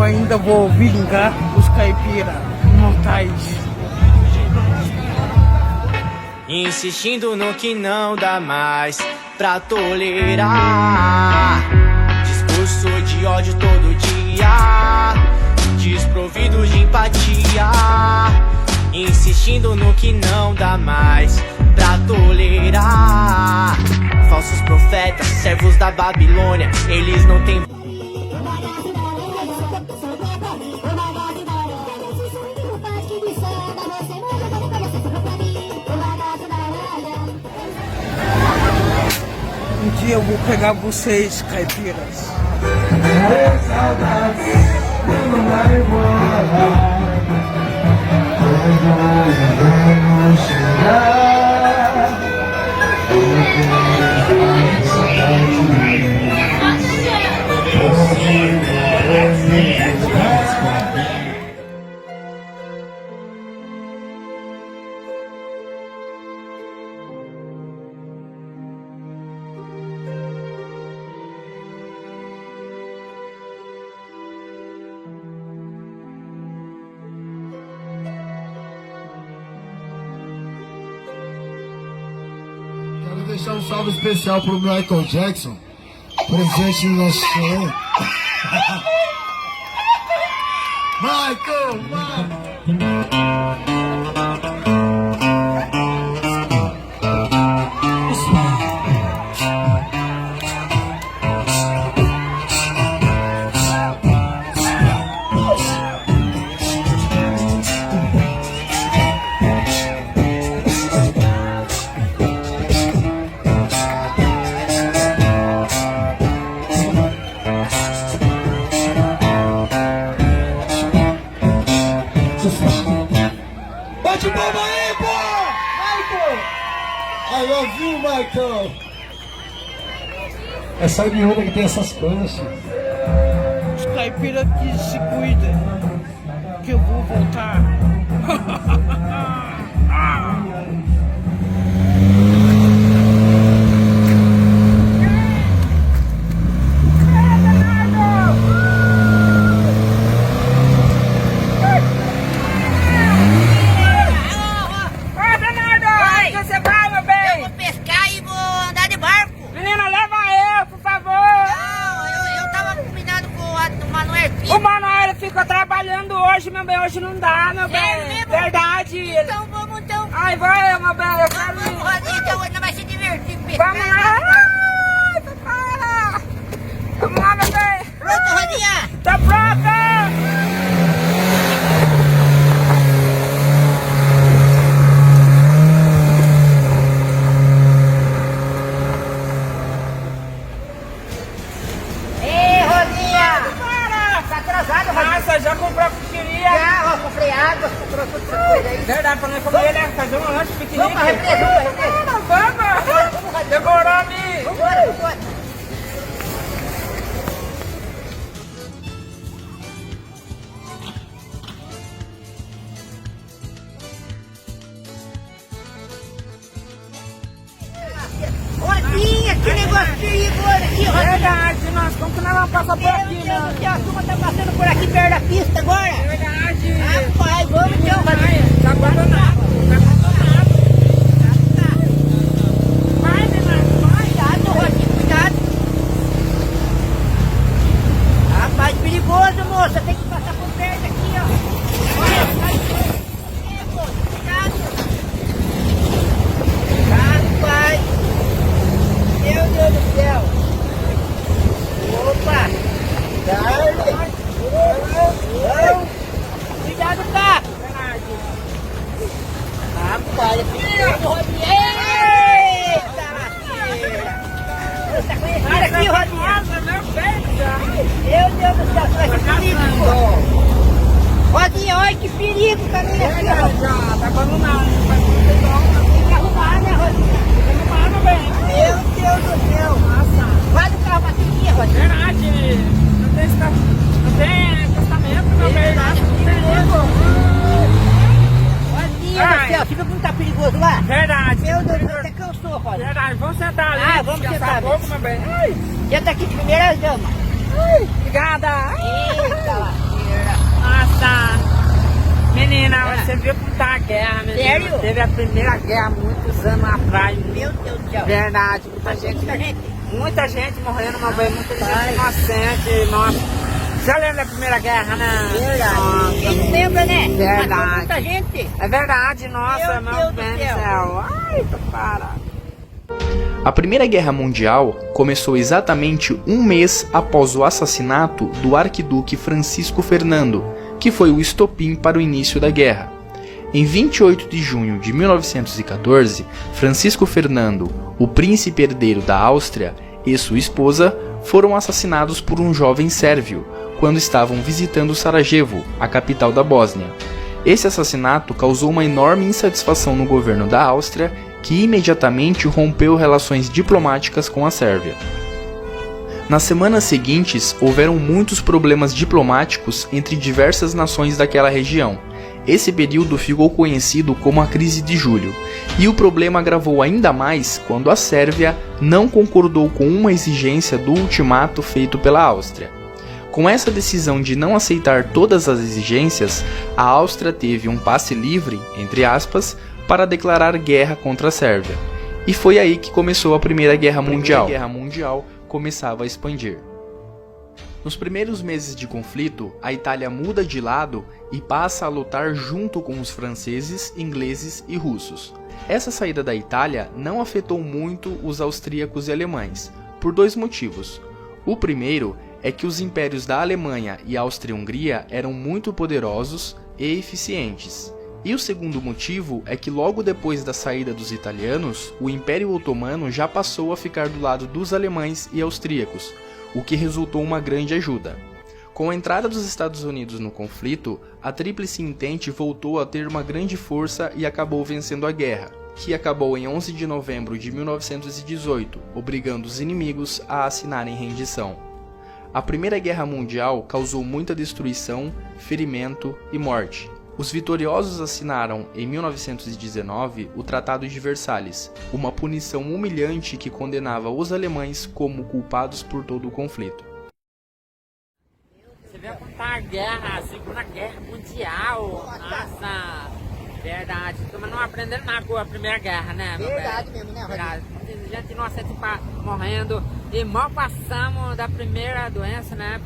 ainda vou vingar os caipiras mortais. Insistindo no que não dá mais pra tolerar. Discurso de ódio todo dia, desprovido de empatia. Insistindo no que não dá mais pra tolerar. Falsos profetas, servos da Babilônia, eles não têm. Um dia eu vou pegar vocês, caipiras. Saudades, não vai embora. Vamos chegar. Quero deixar um salve especial pro Michael Jackson, presente no nosso show. Michael! Bate palma aí, pô! Michael! I love you, Michael! É só de onda que tem essas coisas, filho. Os caipiras que se cuidam, que eu vou voltar. O Manoel ficou trabalhando hoje, meu bem. Hoje não dá, meu bem. Verdade. Então vamos, então. Ai, vai, meu bem. Eu quero Vamos, Rosinha, então hoje nós vai se divertir. Vamos lá. Ai, papai. Vamos lá, meu bem. Pronto, Rosinha? Tá pronta. Nossa, já comprou o que queria? Já, ó, comprei água, comprou toda essa coisa aí. Verdade, pra nós comer, né? Fazer um lanche piquenique. Vamos pra represa, Vamos! Demorou, Mi! Vambora, vambora. Rosinha, que negócio perigoso aqui, Rosinha. Verdade, nós, como que nós vamos passar por aqui, Meu meu? Deus do céu, a turma tá passando por aqui perto da pista agora. Verdade. Rapaz, vamos então, Rosinha. Tá abandonado. Tá abandonado. Vai, Renato, Cuidado, Rosinha, cuidado. Rapaz, perigoso, moça. Tem que passar por perto aqui, ó. Olha, cuidado. Rapaz. Meu Deus do céu. Opa. Cuidado, tá? Rapaz, é perigoso, Rosinha. Eita, lasqueira. Você tá conhecido aqui, Rosinha? Nossa, meu peito. Meu Deus do céu, vai ser perigo, pô. Rosinha, olha que perigo também aqui, ó. Já, tá abandonado. Tem que arrumar, né, Rosinha? Tem que parar, meu bem. Meu Deus do céu. Nossa. Vai no carro pra aqui, Rosinha. Verdade. Não tem testamento, meu bem. Não tem Rosinha do céu, você viu como tá perigoso lá? Verdade. Meu Deus do céu, até cansou, Rosinha. Verdade, vamos sentar ali. Ah, vamos descansar sentar, um pouco, meu bem. Ai, Já tá aqui de primeira dama. obrigada. Eita, lasqueira. você vê como tá a guerra, menino. Sério? Teve a primeira guerra muitos anos atrás. Meu Deus do céu. Verdade, muita gente morrendo, meu bem, muita gente inocente, nossa. Você lembra da primeira guerra, né? Verdade. Nossa. Quem lembra, né? Verdade. Matou muita gente. É verdade, nossa, Meu meu Deus do bem do céu. céu. Ai, para. A Primeira Guerra Mundial começou exatamente um mês após o assassinato do arquiduque Francisco Fernando, que foi o estopim para o início da guerra. Em 28 de junho de 1914, Francisco Fernando, o príncipe herdeiro da Áustria, e sua esposa foram assassinados por um jovem sérvio, quando estavam visitando Sarajevo, a capital da Bósnia. Esse assassinato causou uma enorme insatisfação no governo da Áustria, que imediatamente rompeu relações diplomáticas com a Sérvia. Nas semanas seguintes, houveram muitos problemas diplomáticos entre diversas nações daquela região. Esse período ficou conhecido como a Crise de Julho, e o problema agravou ainda mais quando a Sérvia não concordou com uma exigência do ultimato feito pela Áustria. Com essa decisão de não aceitar todas as exigências, a Áustria teve um passe livre, entre aspas, para declarar guerra contra a Sérvia. E foi aí que começou a Primeira Guerra Mundial. A Guerra Mundial começava a expandir. Nos primeiros meses de conflito, a Itália muda de lado e passa a lutar junto com os franceses, ingleses e russos. Essa saída da Itália não afetou muito os austríacos e alemães, por dois motivos. O primeiro é que os impérios da Alemanha e Áustria-Hungria eram muito poderosos e eficientes. E o segundo motivo é que logo depois da saída dos italianos, o Império Otomano já passou a ficar do lado dos alemães e austríacos, o que resultou uma grande ajuda. Com a entrada dos Estados Unidos no conflito, a Tríplice Entente voltou a ter uma grande força e acabou vencendo a guerra, que acabou em 11 de novembro de 1918, obrigando os inimigos a assinarem rendição. A Primeira Guerra Mundial causou muita destruição, ferimento e morte. Os vitoriosos assinaram, em 1919, o Tratado de Versalhes, uma punição humilhante que condenava os alemães como culpados por todo o conflito. Você vê como tá a guerra, a Segunda Guerra Mundial, nossa, verdade. Mas não aprendendo nada com a Primeira Guerra, né? Verdade mesmo, né, Rodrigo? Verdade. Gente inocente morrendo e mal passamos da primeira doença, né?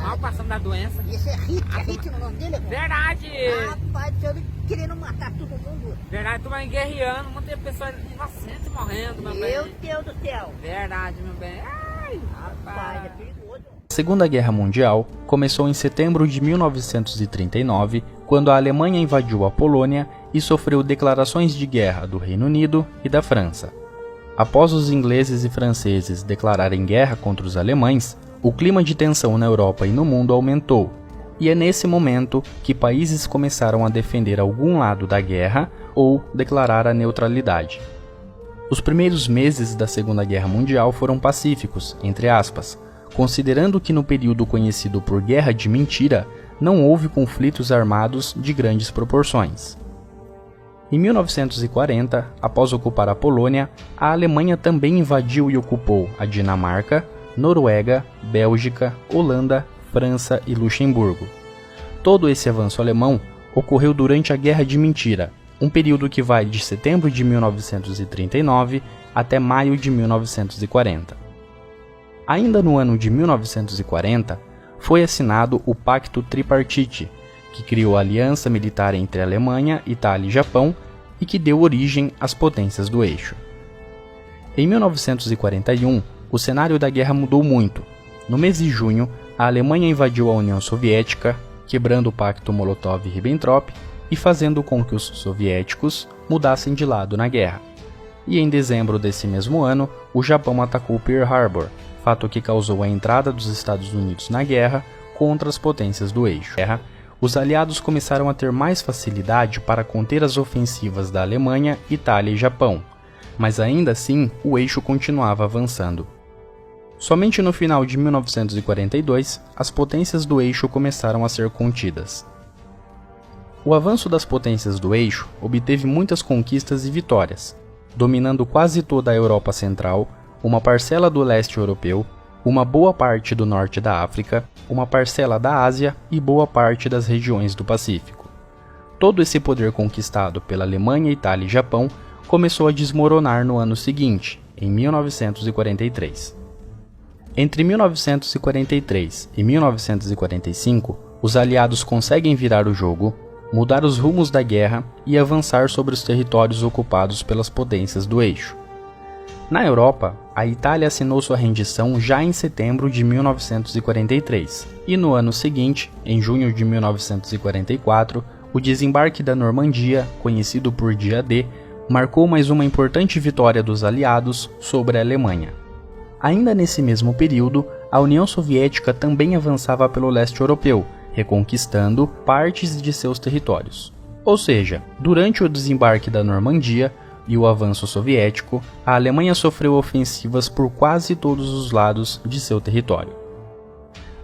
Mal passamos da doença. Esse é Hitler o nome dele? Verdade! Rapaz, ele querendo matar todo mundo. Verdade, tu vai guerreando, muita pessoa inocente morrendo, meu bem. Meu Deus do céu. Verdade, meu bem. Ai, Rapaz, é perigoso. A Segunda Guerra Mundial começou em setembro de 1939, quando a Alemanha invadiu a Polônia e sofreu declarações de guerra do Reino Unido e da França. Após os ingleses e franceses declararem guerra contra os alemães, o clima de tensão na Europa e no mundo aumentou, e é nesse momento que países começaram a defender algum lado da guerra ou declarar a neutralidade. Os primeiros meses da Segunda Guerra Mundial foram pacíficos, entre aspas, considerando que no período conhecido por Guerra de Mentira, não houve conflitos armados de grandes proporções. Em 1940, após ocupar a Polônia, a Alemanha também invadiu e ocupou a Dinamarca, Noruega, Bélgica, Holanda, França e Luxemburgo. Todo esse avanço alemão ocorreu durante a Guerra de Mentira, um período que vai de setembro de 1939 até maio de 1940. Ainda no ano de 1940, foi assinado o Pacto Tripartite, que criou a aliança militar entre Alemanha, Itália e Japão e que deu origem às potências do eixo. Em 1941, o cenário da guerra mudou muito. No mês de junho, a Alemanha invadiu a União Soviética, quebrando o Pacto Molotov-Ribbentrop e fazendo com que os soviéticos mudassem de lado na guerra. E em dezembro desse mesmo ano, o Japão atacou Pearl Harbor, fato que causou a entrada dos Estados Unidos na guerra contra as potências do eixo. Os aliados começaram a ter mais facilidade para conter as ofensivas da Alemanha, Itália e Japão, mas ainda assim o eixo continuava avançando. Somente no final de 1942, as potências do eixo começaram a ser contidas. O avanço das potências do eixo obteve muitas conquistas e vitórias, dominando quase toda a Europa Central, uma parcela do leste europeu, uma boa parte do norte da África, uma parcela da Ásia e boa parte das regiões do Pacífico. Todo esse poder conquistado pela Alemanha, Itália e Japão começou a desmoronar no ano seguinte, em 1943. Entre 1943 e 1945, os aliados conseguem virar o jogo, mudar os rumos da guerra e avançar sobre os territórios ocupados pelas potências do eixo. Na Europa, a Itália assinou sua rendição já em setembro de 1943, e no ano seguinte, em junho de 1944, o desembarque da Normandia, conhecido por Dia D, marcou mais uma importante vitória dos aliados sobre a Alemanha. Ainda nesse mesmo período, a União Soviética também avançava pelo leste europeu, reconquistando partes de seus territórios. Ou seja, durante o desembarque da Normandia e o avanço soviético, a Alemanha sofreu ofensivas por quase todos os lados de seu território.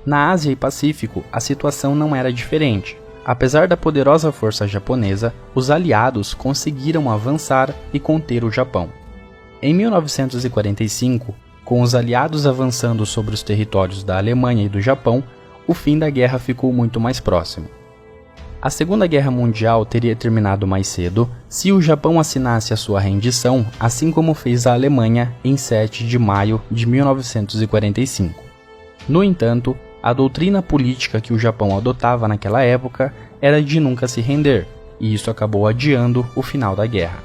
Na Ásia e Pacífico, a situação não era diferente. Apesar da poderosa força japonesa, os aliados conseguiram avançar e conter o Japão. Em 1945, com os aliados avançando sobre os territórios da Alemanha e do Japão, o fim da guerra ficou muito mais próximo. A Segunda Guerra Mundial teria terminado mais cedo se o Japão assinasse a sua rendição, assim como fez a Alemanha em 7 de maio de 1945. No entanto, a doutrina política que o Japão adotava naquela época era de nunca se render, e isso acabou adiando o final da guerra.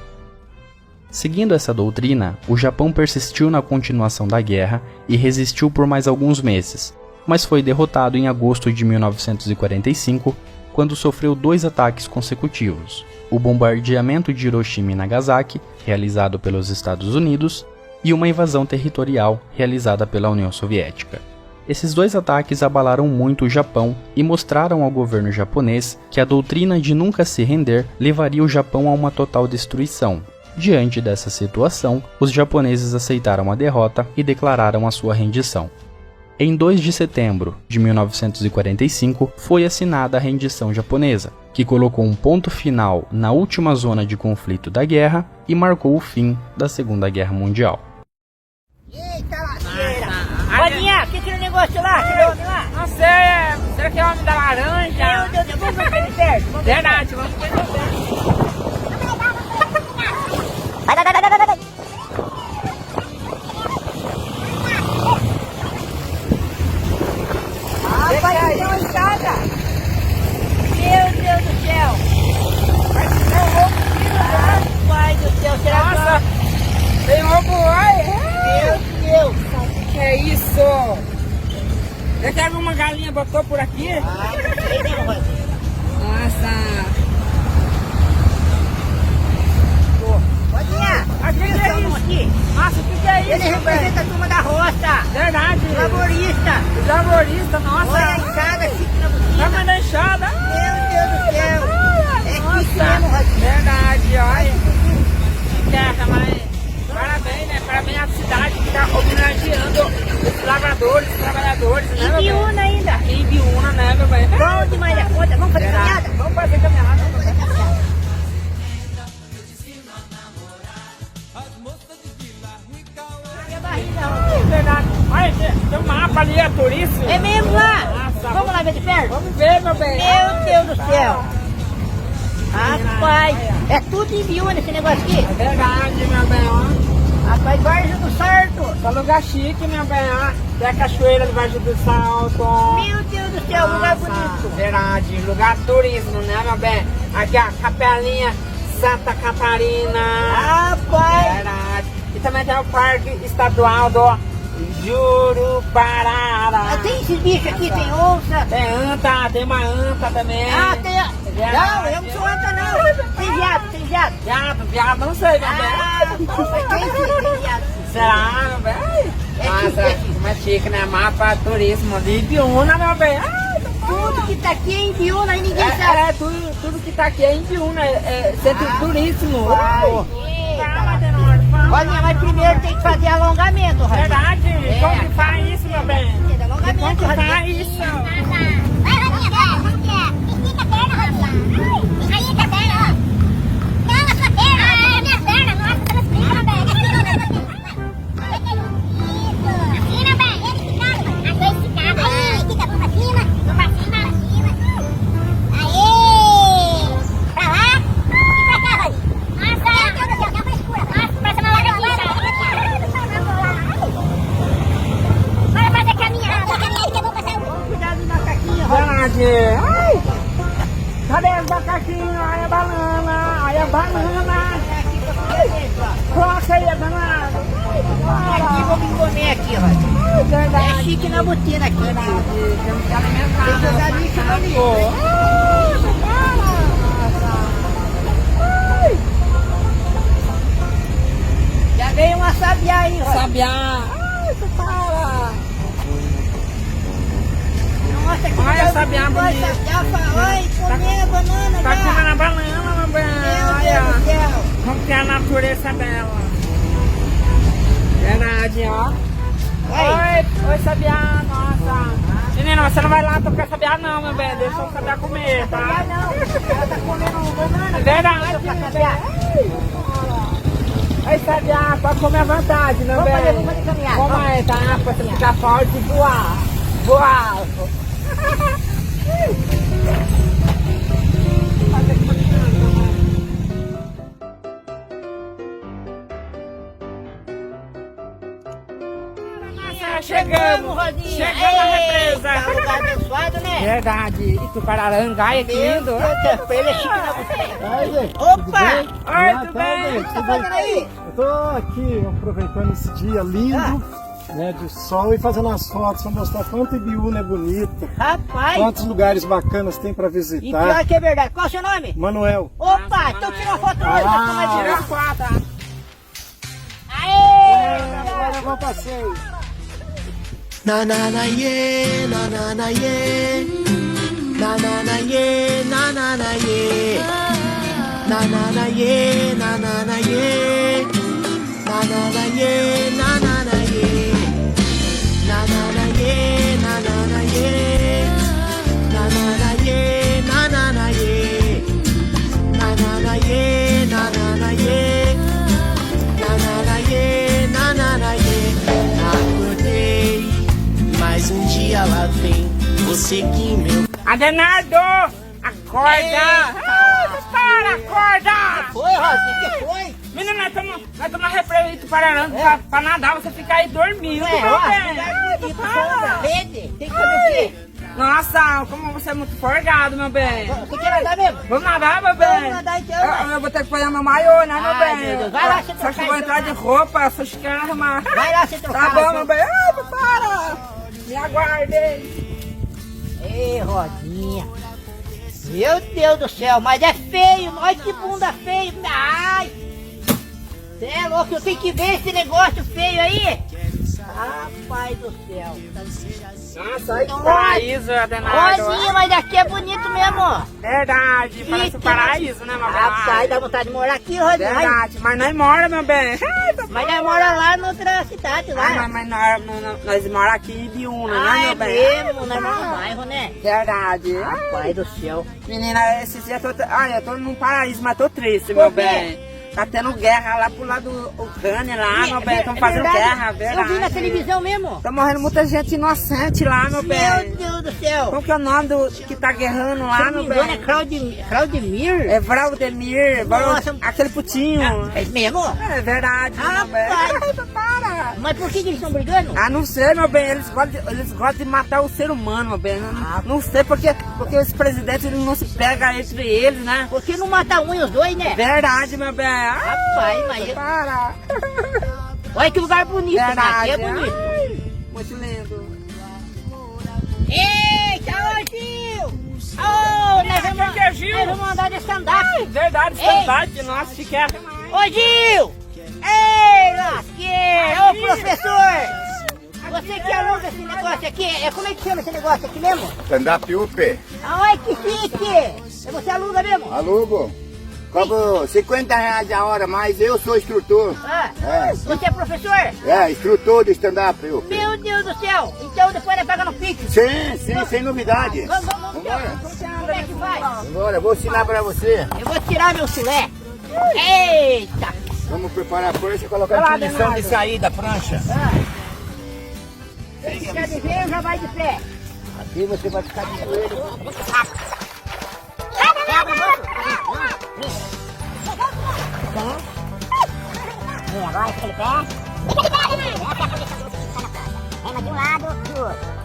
Seguindo essa doutrina, o Japão persistiu na continuação da guerra e resistiu por mais alguns meses, mas foi derrotado em agosto de 1945, quando sofreu 2 ataques consecutivos: o bombardeamento de Hiroshima e Nagasaki, realizado pelos Estados Unidos, e uma invasão territorial realizada pela União Soviética. Esses 2 ataques abalaram muito o Japão e mostraram ao governo japonês que a doutrina de nunca se render levaria o Japão a uma total destruição. Diante dessa situação, os japoneses aceitaram a derrota e declararam a sua rendição. Em 2 de setembro de 1945, foi assinada a rendição japonesa, que colocou um ponto final na última zona de conflito da guerra e marcou o fim da Segunda Guerra Mundial. Eita lasqueira! Rodinha, o que é aquele negócio lá? Aquele homem lá? Não sei, será que é o homem da laranja? Meu Deus, vamos ver ele perto. Verdade, vamos ver ele perto. Vai. Vai ter uma escada. Meu Deus do céu. Vai ter um roubo aqui, pai do céu, será que... Nossa, tem roubo, olha. Meu Deus. O que é isso? Será que alguma galinha botou por aqui? Não sei não, Rodinha. Nossa. Rodinha, Aqui tem é um isso. aqui. Nossa, o que é Ele isso, velho? representa a turma da roça. Verdade. Laborista. Laborista, nossa. Olha a enxada aqui na Tá buzina. mandando enxada. Meu Deus do céu. É isso Nossa. mesmo, Rodinha. Verdade, olha. Que terra, mas parabéns, né? Parabéns à cidade que tá homenageando os lavradores, os trabalhadores, né, E meu bem? Biúna ainda. Em Biúna, né, meu bem? Bom demais da conta. Vamos fazer caminhada? Vamos fazer caminhada. Vamos fazer caminhada. Olha a barriga, Rodinha. Verdade. Olha, tem um mapa ali, é turístico. É mesmo lá? Nossa, Vamos lá ver de perto? Vamos ver, meu bem. Meu Deus do céu. Rapaz, é tudo em Biúna esse negócio aqui. É verdade, meu bem, ó. Rapaz, Vargem do Sarto. Tá lugar chique, meu bem, ó. Tem a cachoeira de Vargem do Salto. Meu Deus do céu, lugar Nossa, bonito. Verdade, lugar turismo, né, meu bem? Aqui, ó, Capelinha Santa Catarina. Rapaz, Verdade. E também tem o Parque Estadual do Juruparara. tem esses bichos aqui, tem onça. Tem anta, tem uma anta também. Ah, tem... Não, eu não sou anta não. Tem viado, tem viado. Viado, não sei, meu Ah, bem. mas tem sim, tem viado. Será, meu bem? É Nossa, chique. como é chique, né? Mapa turismo de Biúna, meu bem. Tudo que tá aqui é em Biúna e ninguém sabe. Tudo que tá aqui é em Biúna, é centro turístico. Olha, mas primeiro tem que fazer alongamento, Rodinha. Verdade? É, Como que faz isso, meu bem? Tem Como alongamento, que Rodinha. faz isso? Vai, Rodinha, vai, como que é? Estica a perna, Rodinha. Aí, estica a perna, ó. Não, a sua perna. Ah, é minha perna. Nossa, tá nos pés, meu bem. Isso. Assim, meu bem. Esticado, mano. Aqui é esticado. Aí, estica a mão pra cima. Mão pra cima, pra cima. Aê! Pra verdade. Ai, cadê os macaquinhos? Olha a banana, olha a banana. Coloca aí a banana. Aqui, vou me comer aqui, ó. Ai, verdade. É chique na botina aqui, né? Temos que alimentar. Tem que usar lixo no lixo. Já veio uma sabiá aí, ó. Sabiá. Ai, tu para. Nossa, que Olha a sabiá bonita. Olha, comer a banana Tá já. comendo a banana, meu bem. Meu Olha. Deus do céu. Como que é a natureza dela. Verdade, ó. Oi, sabiá, nossa. Menina, você não vai lá tocar sabiá não, meu bem. Deixa o sabiá comer, tá? Ah, não. Ela tá comendo banana. É verdade, Tocar meu sabiá. bem. Oi, sabiá, pode comer à vontade, meu Vamos bem. fazer, vamos caminhar. Como é, tá? Pra você ficar forte e voar. Voar. Chegamos, Rodinha. chegamos na represa. Tá um lugar abençoado, né? Verdade, Itupararangá, que lindo. Ele é chique na botina. Aí, gente. Opa! Oi, tudo bem? O que você tá fazendo aí? Eu tô aqui aproveitando esse dia lindo, né, de sol e fazendo as fotos pra mostrar quanto Ibiúna é bonita, Rapaz, quantos lugares bacanas tem pra e pior visitar. que é verdade. Qual é o seu nome? Manuel. Opa, então tira uma foto hoje, pra tomar Tira dinheiro. as quatro. Aê! Agora vamos passeio. Na na na ye, na na na ye, na na na ye, na na na ye, na na na ye, na na na ye, na na na ye, na na na ye, na na na ye, na na na ye, na na na ye, na na na ye, na na na ye, na na na ye, na na na ye, na na na ye. Acordei, mais um dia lá vem, você que meu. Adenardo, acorda! Para, acorda! Foi, Rosinha, que foi? Menina, nós estamos na represa de Itupararanga pra nadar, você fica aí dormindo, É, meu ó, bem. lugar bonito, Para. rede. Tem que fazer o quê? Nossa, como você é muito forgado, meu bem. Você quer nadar mesmo? Vamos nadar, meu bem? Vamos nadar então. Eu vou ter que fazer meu maiô, né, meu Ai, bem? meu Deus, vai lá se Só trocar que eu vou então, entrar de né? roupa, só que quero arrumar. Vai lá se trocar. Tá bom, então. meu bem. Ai, para! Me aguardem. Ei, Rodinha. Meu Deus do céu, mas é feio. Olha que bunda feia. Ai. Você é louco, eu tenho que ver esse negócio feio aí. Rapaz do céu. Nossa, olha que Nossa. paraíso, Adenardo. Rodinha, mas daqui é bonito mesmo. Verdade, parece um Ih, paraíso, né, meu bem? Rapaz, dá vontade de morar aqui, Rodinha. Verdade, mas nós mora, meu bem. Mas nós moramos lá noutra cidade, lá. Mas nós moramos aqui em Ibiúna, Ah, né, é meu bem? mesmo, nós moramos no bairro, né? Verdade. Rapaz do céu. Menina, esses dias eu tô, olha, eu tô num paraíso, mas tô triste, meu Por quê? bem. Tá tendo guerra lá pro lado do Ucrânia, lá, meu bem. Estão fazendo verdade. guerra, verdade. Eu vi na televisão mesmo. Tá morrendo muita gente inocente lá, meu bem. Meu Deus do céu. Qual que é o nome do que tá guerrando Se lá, não meu me engano, é bem? Claudemir. É Valdemir, Nossa. aquele putinho. É mesmo? É verdade, meu bem. Rapaz. Para. Mas por que eles estão brigando? Ah, não sei, meu bem, eles gostam de matar o ser humano, meu bem. Não sei porque os presidentes eles não se pegam entre eles, né? Por que não mata um e os dois, né? Verdade, meu bem. Rapaz, mas... Para. Olha que lugar bonito, né? Verdade. Aqui é bonito. Ai, muito lindo. Eita, ô Gil! Ô, que é Gil? nós vamos andar de stand-up. Verdade, Ei. verdade. Nossa, chiqueira. Ô Gil! Ei, lasqueira! Ô professor! Você que aluga esse negócio aqui, como é que chama esse negócio aqui mesmo? Stand-up UP, Olha que chique! Você aluga mesmo? alugo, cobro 50 reais a hora, mas eu sou instrutor. Ah, É. você é professor? É, instrutor de stand-up UP. Meu Deus do céu! Então depois ele pega no Pix. Sim, sem novidade. Vamos. Vambora. Como é que vai? Agora, vou ensinar pra você. Eu vou tirar meu chulé. Eita! Vamos preparar a prancha e colocar Vai lá, a posição de Leonardo. saída da prancha. Se quer de ver, já vai de pé. Aqui você vai ficar de joelho. E agora fica de pé. Rema de um lado e do outro.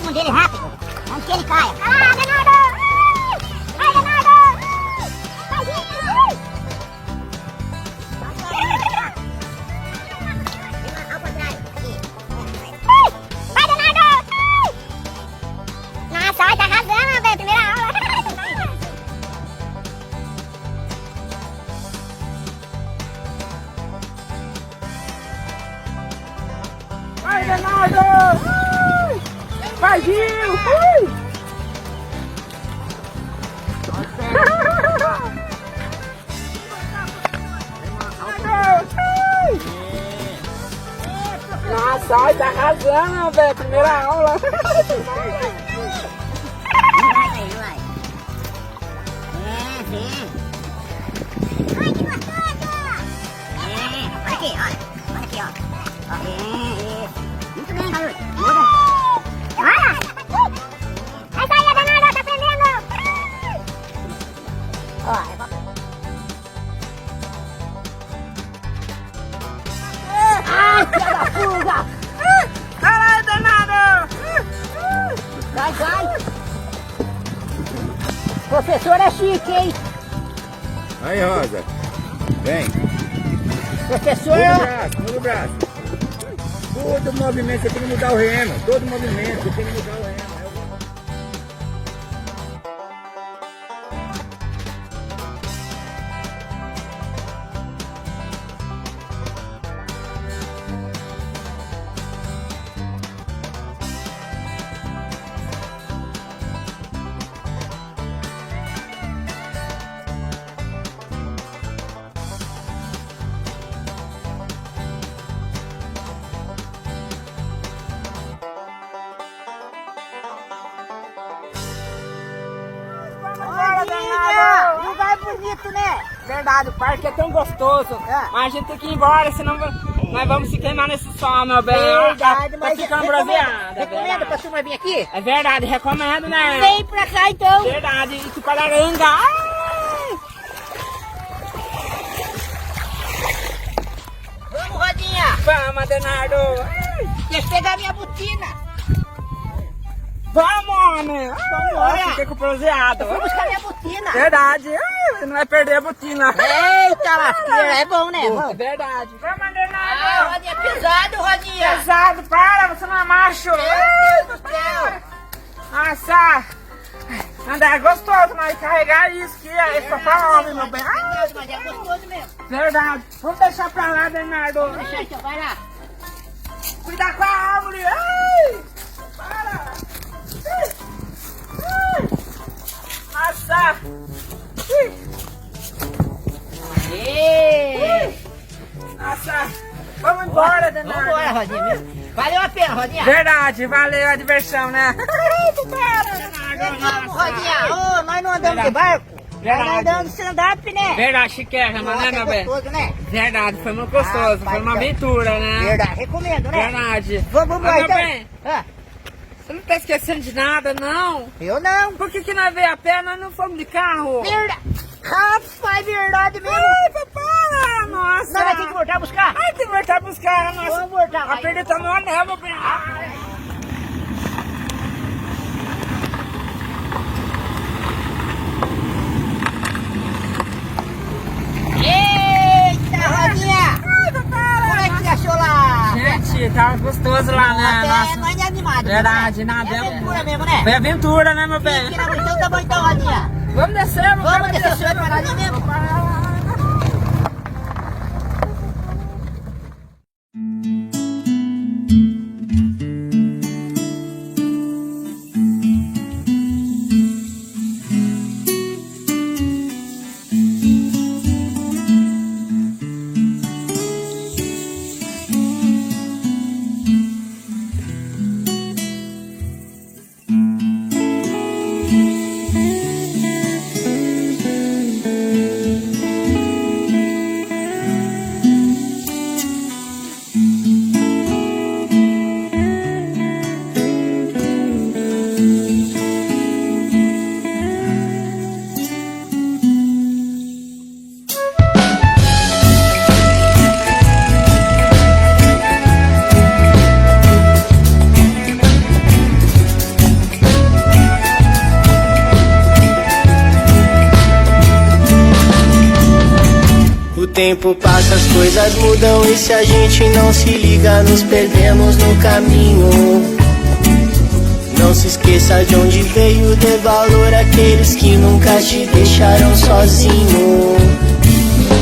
cima dele rápido. Antes que ele caia. Ah, Leonardo! Ai, Leonardo! Vai, gente! Ao contrário. Vai, Leonardo! Nossa, olha, tá arrasando, velho. Primeira aula. Vai, Leonardo! Vai, Gil! Nossa, olha, tá arrasando, velho. Primeira aula. Vai, vai. Sim. Ai, que gostoso! Olha aqui, olha. Olha aqui, ó. Muito bem, garoto. Muda. Olha! Essa aí é danada, tá aprendendo! Ó, eu vou... Ai, filha da fuga! Caralho, danado! Vai, vai! Professor é chique, hein? Aí, Rosa. Vem. Professor... Muda o braço. Todo movimento você tem que mudar o remo. Todo movimento você tem que mudar o remo. Olha, lugar bonito, né? Verdade, o parque é tão gostoso. Mas a gente tem que ir embora, senão nós vamos se queimar nesse sol, meu bem. Verdade, Tá mas ficando bronzeada. recomenda pra turma vir aqui? É verdade, recomendo, né? Vem pra cá, então. Verdade, e Tupararanga. Ai! Vamos, Rodinha. Vamos, Leonardo. Deixa eu pegar minha botina. Vamos, homem. embora. Fiquei com bronzeado. Vou buscar minha botina. Verdade. Não vai perder a botina. Eita, lasqueira. É bom, né? É Vamos. verdade. Vamos, Ah, Leonardo. Rodinha, pesado, Rodinha. Pesado, para, você não é macho. Meu Deus do céu. Nossa. André, é gostoso, mas carregar isso que é só pra homem, meu bem. Mas é gostoso mesmo. Verdade. Vamos deixar pra lá, Leonardo. Deixa então, vai lá. Cuidar com a árvore. Ai. Para. Ai. Ai. Nossa. Ei. Nossa. Vamos embora, Vamos Leonardo. embora, Rodinha. Viu? Valeu a pena, Rodinha. Verdade, valeu a diversão, né? Vamos, Rodinha. Ô, nós não andamos de barco. Verdade. Nós andamos de stand-up, né? Verdade, chiquérrima, né, Nossa, meu é bem? gostoso, né? Verdade, foi muito gostoso, Ah, foi uma pai, aventura, né? Verdade. Recomendo, né? Verdade. Vamos Ah, embora, meu então. bem, Ah, você não tá esquecendo de nada, não? eu não. Por que nós veio a pé, nós não fomos de carro? Verdade. Rapaz, verdade mesmo. Ai, papai, nossa. Nós vamos ter que voltar a buscar? Ai, tem que voltar a buscar, nossa. Vamos voltar, vai. Acredita no anel, meu bem. Eita, Rodinha. Ai, papai. Como é que você achou lá? Gente, tava gostoso lá, né? Até Nossa. nós é animado. Verdade, né? nada. É aventura mesmo, né? Foi aventura, né, meu bem? Então tá bom então, Rodinha. Vamos descer, meu Vamos bem, descer, o senhor vai lá mesmo. tempo passa, as coisas mudam e se a gente não se liga, nos perdemos no caminho. Não se esqueça de onde veio, dê valor àqueles que nunca te deixaram sozinho.